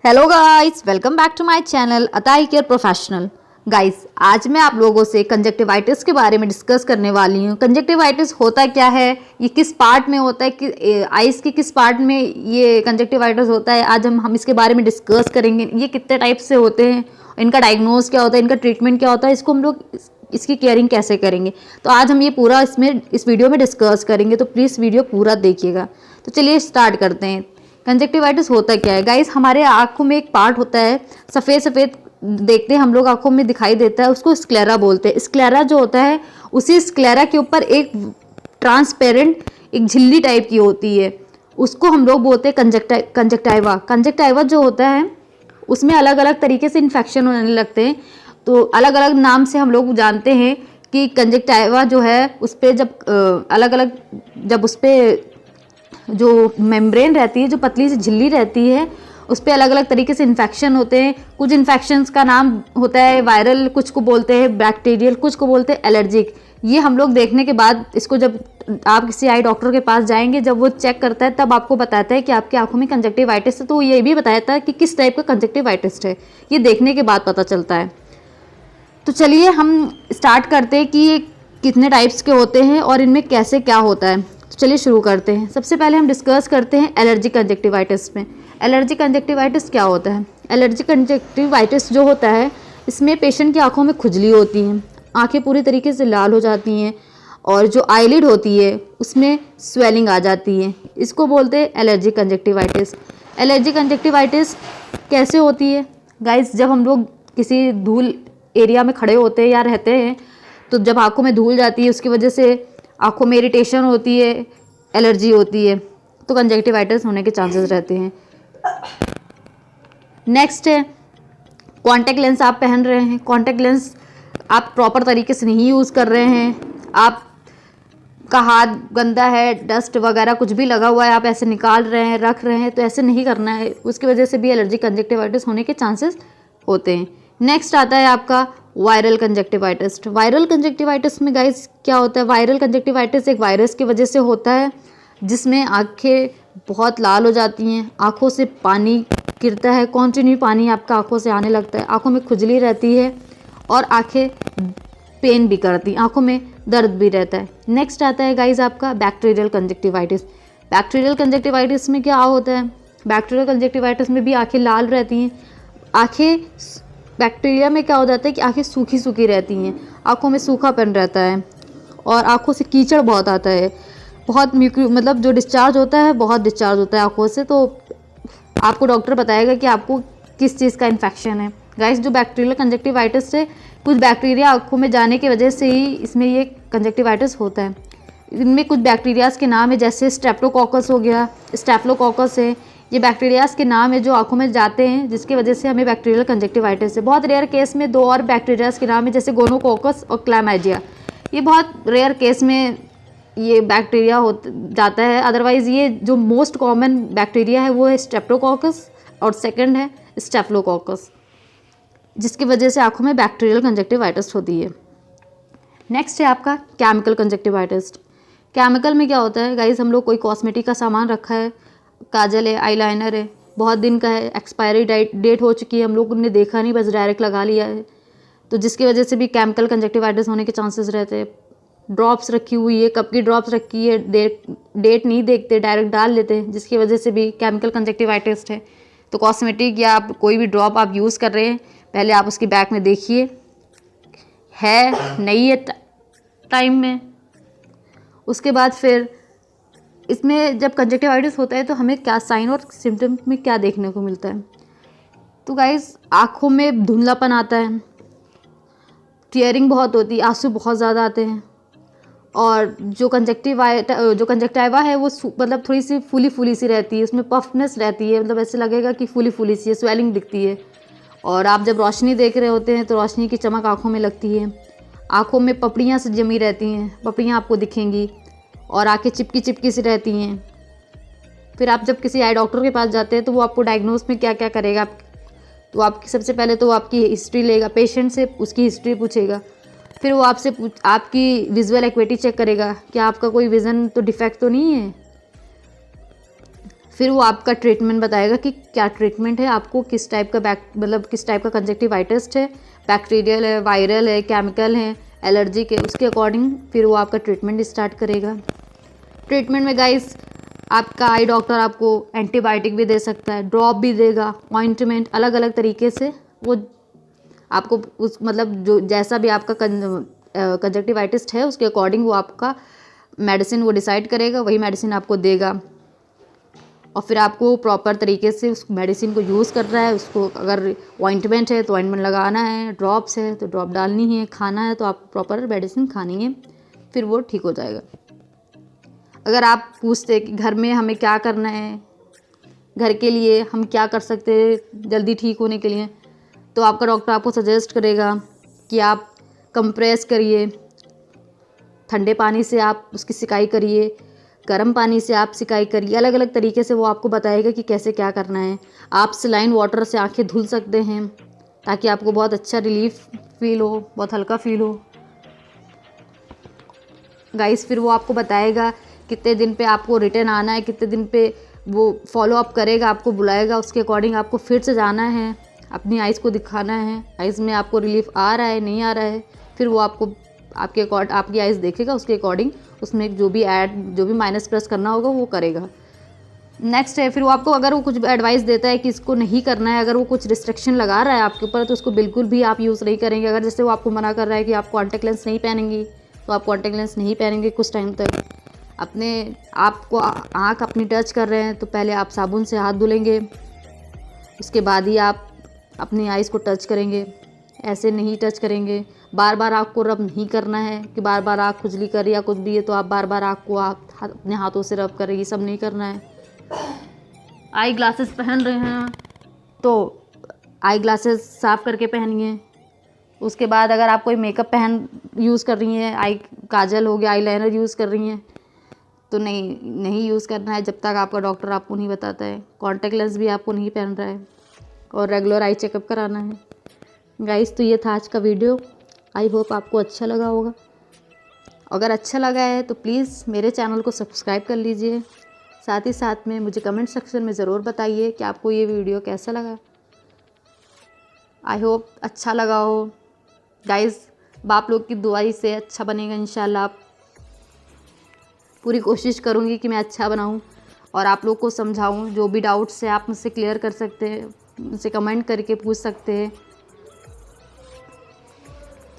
Hello guys, welcome back to my channel अताई care professional. Guys, आज मैं आप लोगों से कंजक्टिवाइटिस के बारे में डिस्कस करने वाली हूँ। कंजक्टिवाइटिस होता क्या है, ये किस पार्ट में होता है, कि आइस के किस पार्ट में ये कंजक्टिवाइटिस होता है, आज हम इसके बारे में डिस्कस करेंगे। ये कितने टाइप से होते हैं, इनका डायग्नोज क्या होता है, इनका ट्रीटमेंट क्या होता है, इसको हम लोग इसकी केयरिंग कैसे करेंगे। तो आज हम ये पूरा इस वीडियो में डिस्कस करेंगे, तो प्लीज़ वीडियो पूरा देखिएगा। तो चलिए स्टार्ट करते हैं। कंजक्टिवाइटिस होता क्या है गाइस, हमारे आंखों में एक पार्ट होता है, सफ़ेद सफ़ेद देखते हैं हम लोग, आंखों में दिखाई देता है, उसको स्क्लेरा बोलते हैं। स्क्लेरा जो होता है, उसी स्क्लेरा के ऊपर एक ट्रांसपेरेंट एक झिल्ली टाइप की होती है, उसको हम लोग बोलते हैं कंजक्टाइवा। कंजक्टाइवा जो होता है उसमें अलग अलग तरीके से इन्फेक्शन होने लगते हैं, तो अलग अलग नाम से हम लोग जानते हैं कि कंजक्टाइवा जो है उस पर जब अलग अलग जब उस पर जो मेम्ब्रेन रहती है, जो पतली सी झिल्ली रहती है, उस पर अलग अलग तरीके से इन्फेक्शन होते हैं। कुछ इन्फेक्शंस का नाम होता है वायरल, कुछ को बोलते हैं बैक्टीरियल, कुछ को बोलते हैं एलर्जिक। ये हम लोग देखने के बाद इसको जब आप किसी आई डॉक्टर के पास जाएंगे, जब वो चेक करता है तब आपको बताता है कि आपकी आंखों में कंजक्टिवाइटिस है। तो ये भी बताता है कि किस टाइप का कंजक्टिवाइटिस है, ये देखने के बाद पता चलता है। तो चलिए हम स्टार्ट करते हैं कि ये कितने टाइप्स के होते हैं और इनमें कैसे क्या होता है। तो चलिए शुरू करते हैं। सबसे पहले हम डिस्कस करते हैं एलर्जिक कंजक्टिवाइटिस में। एलर्जिक कंजक्टिवाइटिस क्या होता है? एलर्जिक कंजक्टिवाइटिस जो होता है, इसमें पेशेंट की आंखों में खुजली होती है, आंखें पूरी तरीके से लाल हो जाती हैं, और जो आईलिड होती है उसमें स्वेलिंग आ जाती है। इसको बोलते हैं एलर्जिक कंजक्टिवाइटिस। एलर्जिक कंजक्टिवाइटिस कैसे होती है गाइस? जब हम लोग किसी धूल एरिया में खड़े होते हैं या रहते हैं, तो जब आंखों में धूल जाती है, उसकी वजह से आंखों में इरिटेशन होती है, एलर्जी होती है, तो कंजक्टिवाइटिस होने के चांसेस रहते हैं। नेक्स्ट है कॉन्टैक्ट लेंस आप पहन रहे हैं, कॉन्टैक्ट लेंस आप प्रॉपर तरीके से नहीं यूज़ कर रहे हैं, आपका हाथ गंदा है, डस्ट वगैरह कुछ भी लगा हुआ है, आप ऐसे निकाल रहे हैं, रख रहे हैं, तो ऐसे नहीं करना है। उसकी वजह से भी एलर्जिक कंजक्टिवाइटिस होने के चांसेस होते हैं। नेक्स्ट आता है आपका वायरल कंजक्टिवाइटिस। वायरल कंजक्टिवाइटिस में गाइस क्या होता है? वायरल कंजक्टिवाइटिस एक वायरस की वजह से होता है, जिसमें आंखें बहुत लाल हो जाती हैं, आंखों से पानी गिरता है, कंटिन्यू पानी आपका आंखों से आने लगता है, आंखों में खुजली रहती है और आंखें पेन भी करती हैं, आंखों में दर्द भी रहता है। नेक्स्ट आता है गाइस आपका बैक्टीरियल कंजक्टिवाइटिस। बैक्टीरियल कंजक्टिवाइटिस में क्या होता है? बैक्टीरियल कंजक्टिवाइटिस में भी आंखें लाल रहती हैं, आंखें बैक्टीरिया में क्या हो जाता है कि आंखें सूखी सूखी रहती हैं, आंखों में सूखापन रहता है और आंखों से कीचड़ बहुत आता है, बहुत मतलब जो डिस्चार्ज होता है, बहुत डिस्चार्ज होता है आंखों से। तो आपको डॉक्टर बताएगा कि आपको किस चीज़ का इन्फेक्शन है। गाइस, जो बैक्टीरियल कंजक्टिवाइटिस से कुछ बैक्टीरिया आंखों में जाने की वजह से ही इसमें ये कंजक्टिवाइटिस होता है। इनमें कुछ बैक्टीरियाज के नाम है, जैसे स्ट्रेप्टोकोकस हो गया, स्टेफलोकोकस है, ये बैक्टीरियाज के नाम है जो आंखों में जाते हैं, जिसकी वजह से हमें बैक्टीरियल कंजक्टिवाइटिस है। बहुत रेयर केस में दो और बैक्टीरियाज के नाम है, जैसे गोनोकोकस और क्लैमाइडिया। ये बहुत रेयर केस में ये बैक्टीरिया हो जाता है, अदरवाइज़ ये जो मोस्ट कॉमन बैक्टीरिया है वो है स्ट्रेप्टोकोकस और सेकंड है स्टेफलोकोकस, जिसकी वजह से आंखों में बैक्टीरियल कंजक्टिवाइटिस होती है। नेक्स्ट है आपका केमिकल कंजक्टिवाइटिस। केमिकल में क्या होता है गाइस? हम लोग कोई कॉस्मेटिक का सामान रखा है, काजल है, आईलाइनर है, बहुत दिन का है, एक्सपायरी डेट हो चुकी है, हम लोग ने देखा नहीं, बस डायरेक्ट लगा लिया है, तो जिसकी वजह से भी केमिकल कंजक्टिवाइटिस होने के चांसेस रहते हैं। ड्रॉप्स रखी हुई है, कब की ड्रॉप्स रखी है, डेट नहीं देखते, डायरेक्ट डाल लेते हैं, जिसकी वजह से भी केमिकल कंजक्टिवाइटिस है। तो कॉस्मेटिक या आप कोई भी ड्रॉप आप यूज़ कर रहे हैं, पहले आप उसकी बैक में देखिए है नहीं है टाइम में, उसके बाद फिर इसमें जब कंजक्टिवाइटिस होता है तो हमें क्या साइन और सिम्टम में क्या देखने को मिलता है? तो गाइस, आँखों में धुंधलापन आता है, टीयरिंग बहुत होती है, आंसू बहुत ज़्यादा आते हैं, और जो कंजक्टिवा है वो मतलब थोड़ी सी फूली फूली सी रहती है, उसमें पफनेस रहती है, मतलब ऐसे लगेगा कि फूली फूली सी है, स्वेलिंग दिखती है। और आप जब रोशनी देख रहे होते हैं तो रोशनी की चमक आँखों में लगती है, आँखों में पपड़ियाँ से जमी रहती हैं, पपड़ियाँ आपको दिखेंगी, और आंखें चिपकी चिपकी सी रहती हैं। फिर आप जब किसी आई डॉक्टर के पास जाते हैं तो वो आपको डायग्नोज में क्या क्या करेगा? तो आपकी सबसे पहले तो वो आपकी हिस्ट्री लेगा, पेशेंट से उसकी हिस्ट्री पूछेगा, फिर वो आपसे आपकी विजुअल एक्विटी चेक करेगा कि आपका कोई विज़न तो डिफेक्ट तो नहीं है। फिर वो आपका ट्रीटमेंट बताएगा कि क्या ट्रीटमेंट है, आपको किस टाइप का किस टाइप का कंजक्टिवाइटिस है, बैक्टीरियल है, वायरल है, केमिकल है, एलर्जी के, उसके अकॉर्डिंग फिर वो आपका ट्रीटमेंट स्टार्ट करेगा। ट्रीटमेंट में गाइस आपका आई डॉक्टर आपको एंटीबायोटिक भी दे सकता है, ड्रॉप भी देगा, ऑइंटमेंट, अलग अलग तरीके से वो आपको उस जो जैसा भी आपका कंजक्टिवाइटिस है उसके अकॉर्डिंग वो आपका मेडिसिन वो डिसाइड करेगा, वही मेडिसिन आपको देगा। और फिर आपको प्रॉपर तरीके से उस मेडिसिन को यूज़ करना है। उसको अगर ऑइंटमेंट है तो ऑइंटमेंट लगाना है, ड्रॉप्स है तो ड्रॉप डालनी है, खाना है तो आप प्रॉपर मेडिसिन खानी है, फिर वो ठीक हो जाएगा। अगर आप पूछते कि घर में हमें क्या करना है, घर के लिए हम क्या कर सकते हैं जल्दी ठीक होने के लिए, तो आपका डॉक्टर आपको सजेस्ट करेगा कि आप कंप्रेस करिए, ठंडे पानी से आप उसकी सिकाई करिए, गर्म पानी से आप सिकाई करिए, अलग अलग तरीके से वो आपको बताएगा कि कैसे क्या करना है। आप सलाइन वाटर से आंखें धुल सकते हैं ताकि आपको बहुत अच्छा रिलीफ फील हो, बहुत हल्का फील हो गाइस। फिर वो आपको बताएगा कितने दिन पे आपको रिटर्न आना है, कितने दिन पे वो फॉलो अप करेगा, आपको बुलाएगा, उसके अकॉर्डिंग आपको फिर से जाना है, अपनी आइज़ को दिखाना है, आइज़ में आपको रिलीफ आ रहा है नहीं आ रहा है, फिर वो आपको आपकी आइज़ देखेगा, उसके अकॉर्डिंग उसमें जो भी माइनस प्लस करना होगा वो करेगा। नेक्स्ट है फिर वो आपको अगर वो कुछ एडवाइस देता है कि इसको नहीं करना है, अगर वो कुछ रिस्ट्रिक्शन लगा रहा है आपके ऊपर तो उसको बिल्कुल भी आप यूज़ नहीं करेंगे। अगर जैसे वो आपको मना कर रहा है कि आप कॉन्टैक्ट लेंस नहीं पहनेंगी तो आप कॉन्टैक्ट लेंस नहीं पहनेंगे कुछ टाइम तक। अपने आपको आँख अपनी टच कर रहे हैं तो पहले आप साबुन से हाथ धुलेंगे, उसके बाद ही आप अपनी आइज़ को टच करेंगे, ऐसे नहीं टच करेंगे। बार बार आँख को रब नहीं करना है कि बार बार आँख खुजली कर या कुछ भी है तो आप बार बार आँख को अपने हाथों से रब करें, ये सब नहीं करना है। आई ग्लासेस पहन रहे हैं तो आई ग्लासेस साफ़ करके पहनिए। उसके बाद अगर आप कोई मेकअप यूज़ कर रही हैं, आई काजल हो गया, आई लाइनर यूज़ कर रही हैं तो नहीं यूज़ करना है जब तक आपका डॉक्टर आपको नहीं बताता है। कॉन्टैक्ट लेंस भी आपको नहीं पहन रहा है और रेगुलर आई चेकअप कराना है। गाइस तो ये था आज का वीडियो, आई होप आपको अच्छा लगा होगा। अगर अच्छा लगा है तो प्लीज़ मेरे चैनल को सब्सक्राइब कर लीजिए, साथ ही साथ में मुझे कमेंट सेक्शन में ज़रूर बताइए कि आपको ये वीडियो कैसा लगा। आई होप अच्छा लगा हो गाइस, आप लोग की दुआई से अच्छा बनेगा इंशाल्लाह। पूरी कोशिश करूँगी कि मैं अच्छा बनाऊँ और आप लोग को समझाऊँ। जो भी डाउट्स है आप मुझसे क्लियर कर सकते हैं, मुझसे कमेंट करके पूछ सकते हैं।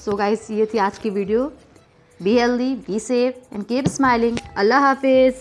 सो गाइस ये थी आज की video. Be healthy, be safe and keep smiling. अल्लाह हाफिज़।